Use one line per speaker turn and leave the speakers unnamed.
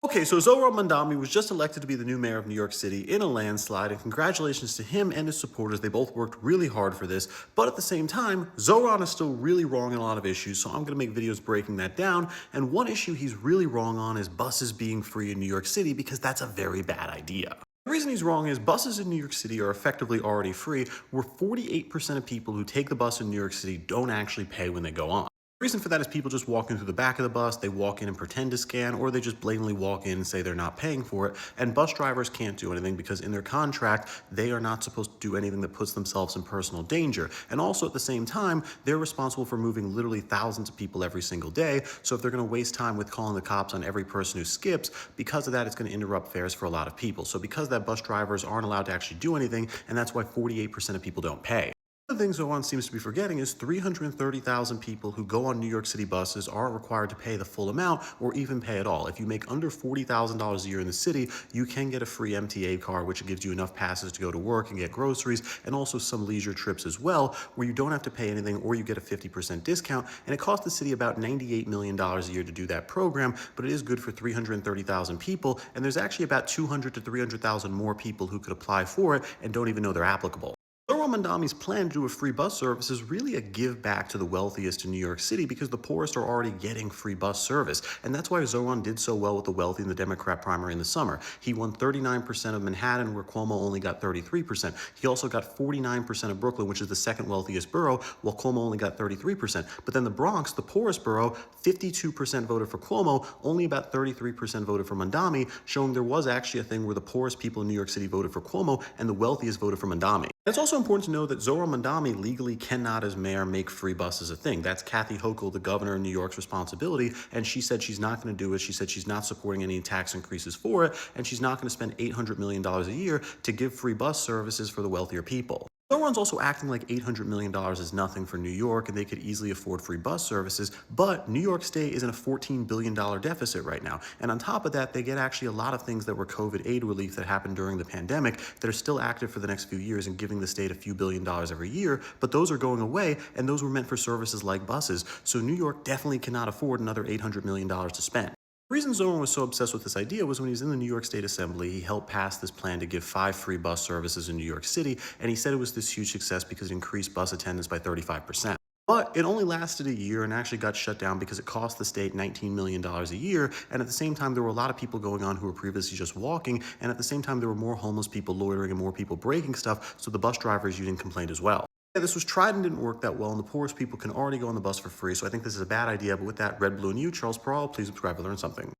Okay, so Zohran Mamdani was just elected to be the new mayor of New York City in a landslide, and congratulations to him and his supporters. They both worked really hard for this, but at the same time, Zohran is still really wrong in a lot of issues, so I'm going to make videos breaking that down. And one issue he's really wrong on is buses being free in New York City, because that's a very bad idea. The reason he's wrong is buses in New York City are effectively already free, where 48% of people who take the bus in New York City don't actually pay when they go on. The reason for that is people just walk in through the back of the bus, they walk in and pretend to scan, or they just blatantly walk in and say they're not paying for it. And bus drivers can't do anything because in their contract, they are not supposed to do anything that puts themselves in personal danger. And also at the same time, they're responsible for moving literally thousands of people every single day. So if they're going to waste time with calling the cops on every person who skips, because of that, it's going to interrupt fares for a lot of people. So because that, bus drivers aren't allowed to actually do anything, and that's why 48% of people don't pay. One of the things Zohran seems to be forgetting is 330,000 people who go on New York City buses aren't required to pay the full amount or even pay at all. If you make under $40,000 a year in the city, you can get a free MTA card, which gives you enough passes to go to work and get groceries, and also some leisure trips as well, where you don't have to pay anything or you get a 50% discount. And it costs the city about $98 million a year to do that program, but it is good for 330,000 people. And there's actually about 200 to 300,000 more people who could apply for it and don't even know they're applicable. Zohran Mamdani's plan to do a free bus service is really a give back to the wealthiest in New York City, because the poorest are already getting free bus service. And that's why Zohran did so well with the wealthy in the Democrat primary in the summer. He won 39% of Manhattan, where Cuomo only got 33%. He also got 49% of Brooklyn, which is the second wealthiest borough, while Cuomo only got 33%. But then the Bronx, the poorest borough, 52% voted for Cuomo, only about 33% voted for Mamdani, showing there was actually a thing where the poorest people in New York City voted for Cuomo and the wealthiest voted for Mamdani. It's also important to know that Zohran Mamdani legally cannot, as mayor, make free buses a thing. That's Kathy Hochul, the governor of New York's responsibility, and she said she's not going to do it. She said she's not supporting any tax increases for it, and she's not going to spend $800 million a year to give free bus services for the wealthier people. Zohran's also acting like $800 million is nothing for New York, and they could easily afford free bus services, but New York State is in a $14 billion deficit right now. And on top of that, they get actually a lot of things that were COVID aid relief that happened during the pandemic that are still active for the next few years and giving the state a few $billion every year, but those are going away, and those were meant for services like buses. So New York definitely cannot afford another $800 million to spend. The reason Zohran was so obsessed with this idea was when he was in the New York State Assembly, he helped pass this plan to give 5 free bus services in New York City, and he said it was this huge success because it increased bus attendance by 35%. But it only lasted a year and actually got shut down because it cost the state $19 million a year, and at the same time there were a lot of people going on who were previously just walking, and at the same time there were more homeless people loitering and more people breaking stuff, so the bus drivers union complained as well. Yeah, this was tried and didn't work that well, and the poorest people can already go on the bus for free, so I think this is a bad idea. But with that, red, blue, and you, Charles Peral, please subscribe to learn something.